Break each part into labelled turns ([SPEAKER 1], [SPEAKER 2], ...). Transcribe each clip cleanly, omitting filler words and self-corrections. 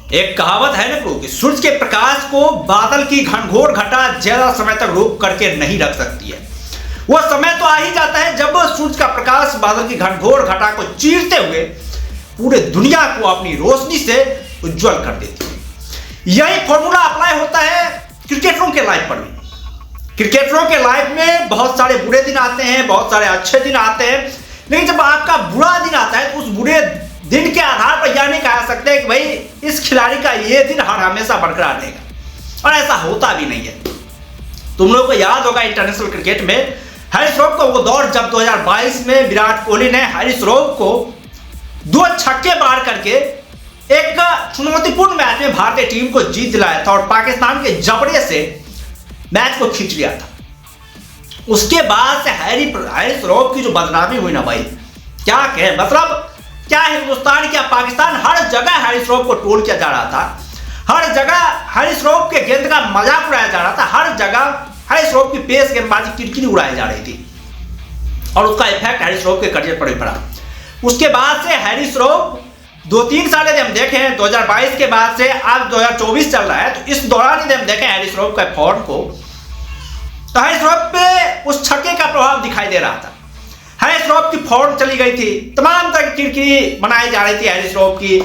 [SPEAKER 1] एक कहावत है ना कि सूरज के प्रकाश को बादल की घनघोर घटा ज्यादा समय तक रोक करके नहीं रख सकती है। वह समय तो आ ही जाता है जब सूरज का प्रकाश बादल की घनघोर घटा को चीरते हुए पूरे दुनिया को अपनी रोशनी से उज्जवल कर देती है। यही फॉर्मूला अप्लाई होता है क्रिकेटरों के लाइफ पर भी। क्रिकेटरों के लाइफ में बहुत सारे बुरे दिन आते हैं, बहुत सारे अच्छे दिन आते हैं, लेकिन जब आपका बुरा दिन आता है तो उस बुरे दिन के आधार पर यह नहीं कह सकते कि भाई इस खिलाड़ी का ये दिन हर हमेशा बरकरार रहेगा, और ऐसा होता भी नहीं है। तुम लोगों को याद होगा इंटरनेशनल क्रिकेट में हैरिस श्रॉफ को वो दौर जब 2022 में विराट कोहली ने हैरिस श्रॉफ को 2 छक्के मार करके एक चुनौतीपूर्ण मैच में भारतीय टीम को जीत दिलाया था और पाकिस्तान के जबड़े से मैच को खींच लिया था। उसके बाद से हैरिस श्रॉफ की जो बदनामी हुई ना भाई, क्या कहे, मतलब क्या हिंदुस्तान क्या पाकिस्तान, हर जगह हैरिस श्रॉफ को ट्रोल किया जा रहा था, हर जगह हैरिस श्रॉफ के गेंद का मजाक उड़ाया जा रहा था, हर जगह हैरिस श्रॉफ की पेस गेंदबाजी किरकिरी उड़ाई जा रही थी और उसका इफेक्ट हैरिस श्रॉफ के करियर पर भी पड़ा। उसके बाद से हैरिस श्रॉफ 2-3 साल यदि हम देखें 2022 के बाद से आज 2024 चल रहा है, तो इस दौरान यदि हम देखें हैरिस श्रॉफ का फॉर्म को, तो हैरिस श्रॉफ पे उस छक्के का प्रभाव दिखाई दे रहा था। हैरिस श्रॉफ की फॉर्म चली गई थी, तमाम तरह की किरकिरी बनाई जा रही थी हैरिस श्रॉफ की।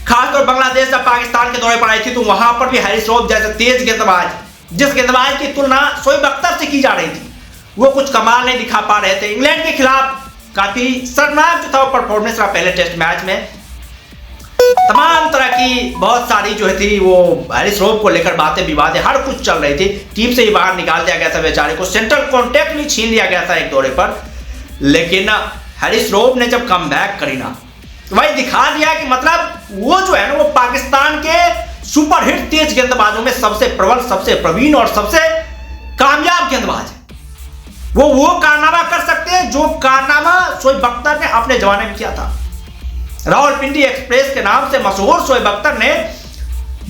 [SPEAKER 1] खासतौर बांग्लादेश जब पाकिस्तान के दौरे पर आई थी तो वहां पर भी हैरिस श्रॉफ जैसे तेज गेंदबाज, जिस गेंदबाज की तुलना शोएब अख्तर से की जा रही थी, वो कुछ कमाल नहीं दिखा पा रहे थे। इंग्लैंड के खिलाफ काफी शर्मनाक जो था परफॉर्मेंस रहा पहले टेस्ट मैच में। तमाम तरह की बहुत सारी जो थी वो हैरिस श्रॉफ को लेकर बातें विवादें हर कुछ चल रही थी। टीम से ही बाहर निकाल दिया गया था बेचारे को, सेंट्रल कॉन्टैक्ट भी छीन लिया गया था एक दौरे पर। लेकिन हैरिस श्रॉफ ने जब कम बैक करी ना, तो भाई दिखा दिया कि मतलब वो जो है ना वो पाकिस्तान के सुपरहिट तेज गेंदबाजों में सबसे प्रबल, सबसे प्रवीण और सबसे कामयाब गेंदबाज है। वो कारनामा कर सकते हैं जो कारनामा शोएब अख्तर ने अपने जमाने में किया था। रावलपिंडी एक्सप्रेस के नाम से मशहूर शोएब अख्तर ने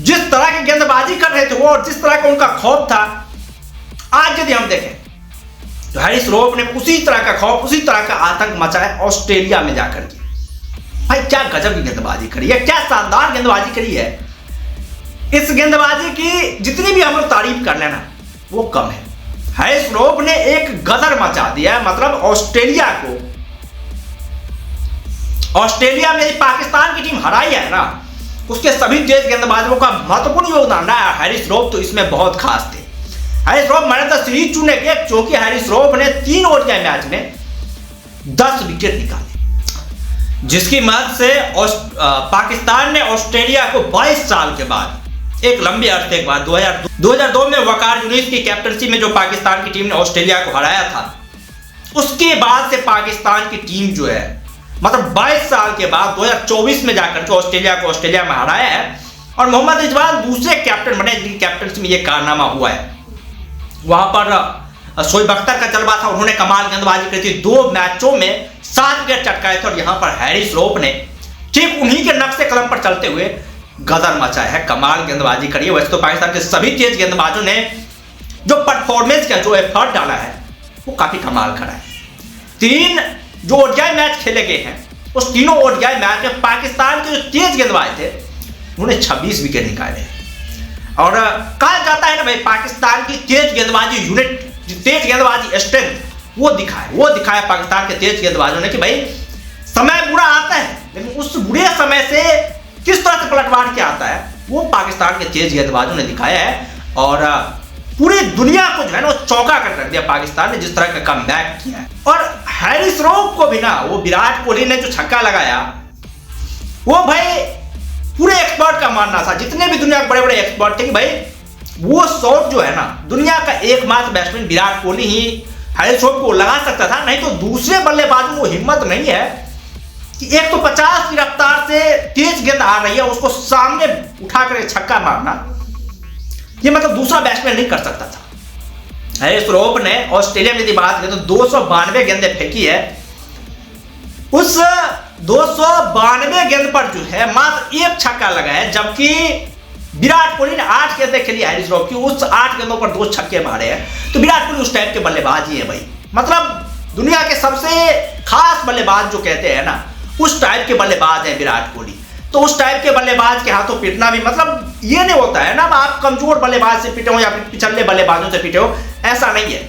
[SPEAKER 1] जिस तरह की गेंदबाजी कर रहे थे वो, और जिस तरह का उनका खौफ था, आज यदि हम देखें तो हैरिस श्रॉफ ने उसी तरह का खौफ, उसी तरह का आतंक मचाया ऑस्ट्रेलिया में जाकर के। भाई क्या गजब की गेंदबाजी करी है, क्या शानदार गेंदबाजी करी है। इस गेंदबाजी की जितनी भी हम लोग तारीफ कर लेना वो कम है। हैरिस श्रॉफ ने एक गदर मचा दिया, मतलब ऑस्ट्रेलिया में पाकिस्तान की टीम हराई है ना, उसके सभी तेज गेंदबाजों का महत्वपूर्ण योगदान रहा है। हैरिस श्रॉफ तो इसमें बहुत खास थे। Harris Shroff man of the series चुने गए क्योंकि हैरिस श्रॉफ ने 3 ओडीआई मैच में 10 विकेट निकाले, जिसकी मदद से पाकिस्तान ने ऑस्ट्रेलिया को 22 साल के बाद, एक लंबे अरसे के बाद 2002 में वकार यूनिस की कैप्टनसी में जो पाकिस्तान की टीम ने ऑस्ट्रेलिया को हराया था, उसके बाद से पाकिस्तान की टीम जो है मतलब 22 साल के बाद 2024 में जाकर के ऑस्ट्रेलिया में हराया है। और मोहम्मद रिजवान दूसरे कैप्टन बने जिनकी कैप्टनसी में ये कारनामा हुआ है। वहां पर शोएब अख्तर का जलवा था, उन्होंने कमाल गेंदबाजी की थी, 2 मैचों में 7 विकेट चटकाए थे। और यहां पर हैरिस श्रॉफ ने ठीक उन्हीं के नक्शे कदम पर चलते हुए गदर मचाया है, कमाल गेंदबाजी करी है। वैसे तो पाकिस्तान के सभी तेज गेंदबाजों ने जो परफॉर्मेंस किया, जो एफर्ट डाला है, वो काफी कमाल करा है। 3 जो ओडीआई मैच खेले गए हैं, उस तीनों ओडीआई मैच में पाकिस्तान के जो तेज गेंदबाज थे उन्होंने 26 विकेट निकाले। और कहा जाता है ना भाई, पाकिस्तान की तेज गेंदबाजी यूनिट, तेज गेंदबाजी स्ट्रेंथ वो दिखाया पाकिस्तान के तेज गेंदबाजों ने कि भाई समय बुरा आता है, लेकिन उस बुरे समय से किस तरह से पलटवार किया आता है वो पाकिस्तान के तेज गेंदबाजों ने दिखाया है। और पूरी दुनिया को जो है ना वो चौंका कर रख दिया पाकिस्तान ने, जिस तरह का कमबैक किया है। और हैरिस श्रॉफ को भी ना, वो विराट कोहली ने जो छक्का लगाया, वो भाई पूरे एक्सपर्ट का मानना था, जितने भी दुनिया के बड़े बड़े एक्सपर्ट थे कि भाई वो शॉट जो है ना, दुनिया का एकमात्र बैट्समैन विराट कोहली ही हैरिस श्रॉफ को लगा सकता था, नहीं तो दूसरे बल्लेबाजों को हिम्मत नहीं है कि 150 की रफ्तार से तेज गेंद आ रही है, उसको सामने उठाकर छक्का मारना, ये मतलब दूसरा बैट्समैन नहीं कर सकता था। हैरिस श्रॉफ ने ऑस्ट्रेलिया में यदि बात करें तो 292 गेंदें फेंकी है। उस 292 गेंद पर जो है मात्र 1 छक्का लगा है, जबकि विराट कोहली ने 8 गेंदें खेली हैरिस श्रॉफ की, उस 8 गेंदों पर 2 छक्के मारे हैं। तो विराट कोहली उस टाइप के बल्लेबाज ही है भाई, मतलब दुनिया के सबसे खास बल्लेबाज जो कहते हैं ना, उस टाइप के बल्लेबाज है विराट कोहली। तो उस टाइप के बल्लेबाज के हाथों पिटना भी मतलब ये नहीं होता है ना आप कमजोर बल्लेबाज से पिटे हो या फिर पिछले बल्लेबाजों से पिटे हो, ऐसा नहीं है।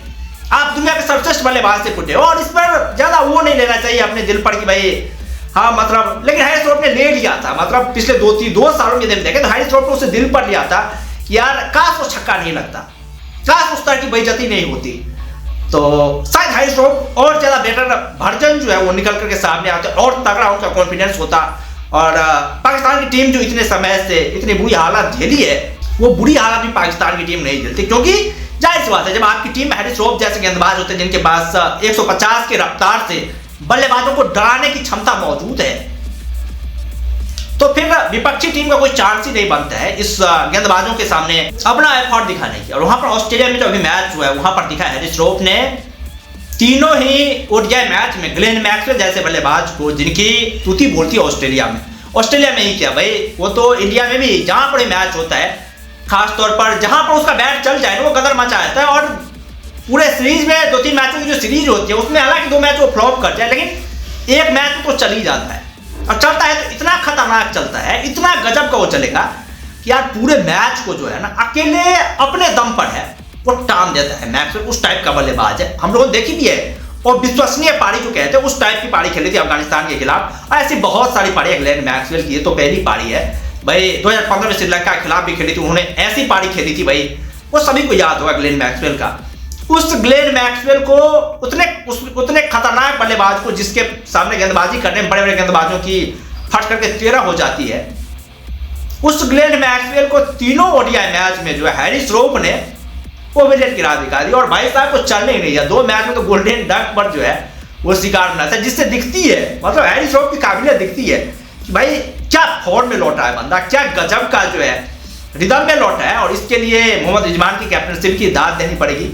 [SPEAKER 1] आप दुनिया के सर्वश्रेष्ठ बल्लेबाज से पिटे हो और इस पर ज्यादा वो नहीं लेना चाहिए अपने दिल पर कि भाई हाँ मतलब, लेकिन हैरिस श्रोफ ने ले लिया था। मतलब पिछले 2 सालों में देखे तो हैरिस श्रोफ ने उसे दिल पर लिया था कि यार काश वो छक्का नहीं लगता, काश उस तरह की बेइज्जती नहीं होती, तो शायद हैरिस श्रोफ और ज्यादा बेटर वर्जन जो है वो निकल करके सामने आते और तगड़ा उनका कॉन्फिडेंस होता। और पाकिस्तान की टीम जो इतने समय से इतनी बुरी हालत झेली है, वो बुरी हालत भी पाकिस्तान की टीम नहीं झेलती, क्योंकि जाहिर सी बात है जब आपकी टीम में हैरिस श्रोफ जैसे गेंदबाज होते हैं जिनके पास 150 की रफ्तार से बल्लेबाजों को डराने की क्षमता मौजूद है, तो फिर विपक्षी टीम का कोई चांस ही नहीं बनता है इस गेंदबाजों के सामने अपना एफर्ट दिखाने की। और वहां पर ऑस्ट्रेलिया में जो अभी मैच हुआ है वहां पर दिखा हैरिस श्रोफ ने तीनों ही ओडीआई मैच में ग्लेन मैक्सवेल जैसे बल्लेबाज को, जिनकी तूती बोलती है ऑस्ट्रेलिया में ही क्या भाई, वो तो इंडिया में भी जहां पर मैच होता है खासतौर पर जहां पर उसका बैट चल जाए ना वो कदर मचा जाता है। और पूरे सीरीज में 2-3 मैचों की जो सीरीज होती है उसमें हालांकि 2 मैच वो फ्लॉप कर जाए, लेकिन एक मैच तो चल ही जाता है और चलता है तो इतना खतरनाक चलता है, इतना गजब का वो चलेगा कि यार पूरे मैच को जो है ना अकेले अपने दम पर है वो टान देता है। मैक्सवेल उस टाइप का बल्लेबाज है, हम लोगों ने देखी भी है और विश्वसनीय पारी जो कहते हैं उस टाइप की पारी खेली थी अफगानिस्तान के खिलाफ। ऐसी बहुत सारी पारी ग्लेन मैक्सवेल की, तो पहली पारी है भाई 2015 में श्रीलंका के खिलाफ भी खेली थी उन्होंने, ऐसी पारी खेली थी भाई, वो सभी को याद होगा ग्लेन मैक्सवेल का। उस ग्लेन मैक्सवेल को उतने खतरनाक बल्लेबाज को जिसके सामने गेंदबाजी करने में बड़े बड़े गेंदबाजों की फट करके 13 हो जाती है, उस ग्लेन मैक्सवेल को तीनों ओडीआई मैच में जो है हैरिस श्रोफ ने वो विकेट गिरा दिखा दी और भाई साहब को चलने ही नहीं दिया। 2 मैच में तो गोल्डन डक पर जो है वो शिकार बना था, जिससे दिखती है मतलब हैरिस श्रोफ की काबिलियत दिखती है कि भाई क्या फॉर्म में लौटा है बंदा, क्या गजब का जो है रिदम में लौटा है। और इसके लिए मोहम्मद रिजवान की कैप्टनशिप की दाद देनी पड़ेगी।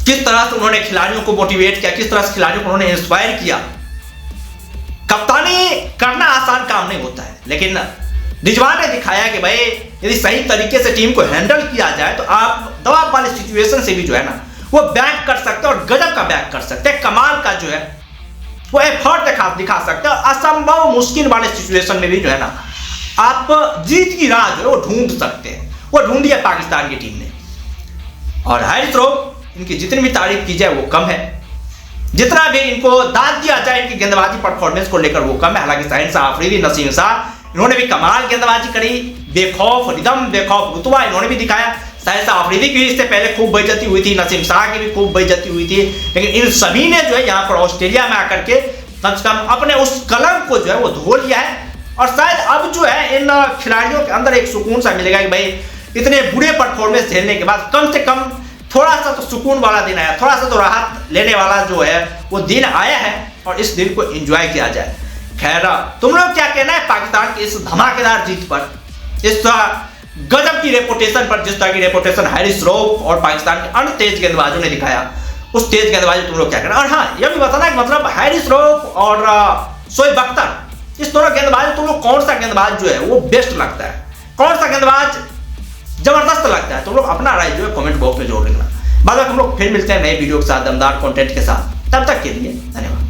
[SPEAKER 1] किस तरह से उन्होंने खिलाड़ियों को मोटिवेट किया, किस तरह से खिलाड़ियों को उन्होंने इंस्पायर किया। कप्तानी करना आसान काम नहीं होता है, लेकिन रिजवान ने दिखाया कि भाई यदि सही तरीके से टीम को हैंडल किया जाए तो आप दबाव वाले सिचुएशन से भी जो है ना वो बैक कर सकते हैं और गजब का बैक कर सकते हैं, कमाल का जो है वो एफर्ट दिखा सकते हैं। असंभव मुश्किल वाले सिचुएशन में भी जो है ना आप जीत की राह जो है वो ढूंढ सकते हैं, वो ढूंढी है पाकिस्तान की टीम ने। और हैरिस श्रोफ इनकी जितनी भी तारीफ की जाए वो कम है, जितना भी इनको दाद दिया जाए इनकी गेंदबाजी परफॉर्मेंस को लेकर वो कम है। हालांकि शाहीन शाह अफरीदी, नसीम शाह इन्होंने भी कमाल गेंदबाजी करी, बेखौफ रिदम, बेखौफ रुतबा इन्होंने भी दिखाया। शाहीन शाह अफरीदी की इससे पहले खूब बेइज्जती हुई थी, नसीम शाह की भी खूब बेइज्जती हुई थी, लेकिन इन सभी ने जो है यहाँ पर ऑस्ट्रेलिया में आकर के कम से कम अपने उस कलंक को जो है वो धो लिया है। और शायद अब जो है इन खिलाड़ियों के अंदर एक सुकून सा मिलेगा कि भाई इतने बुरे परफॉर्मेंस झेलने के बाद कम से कम थोड़ा सा तो सुकून वाला दिन आया, थोड़ा सा तो राहत लेने वाला जो है वो दिन आया है और इस दिन को एंजॉय किया जाए। खैर तुम लोग क्या कहना है पाकिस्तान की इस धमाकेदार जीत पर, इस गजब की रेपुटेशन पर, जिस तरह की रेपुटेशन हैरिस श्रोफ और पाकिस्तान के अन्य तेज गेंदबाजों ने दिखाया, उस तेज गेंदबाजी तुम लोग क्या कहना। और हाँ यह भी बताना कि मतलब हैरिस श्रोफ और शोएब अख्तर इस दोनों गेंदबाज तुम लोग कौन सा गेंदबाज जो है वो बेस्ट लगता है, कौन सा गेंदबाज जबरदस्त लगता है, तुम लोग अपना राय जो है कमेंट बॉक्स में जोड़ लिखना। बाद में हम लोग फिर मिलते हैं नए वीडियो के साथ, दमदार कंटेंट के साथ। तब तक के लिए धन्यवाद।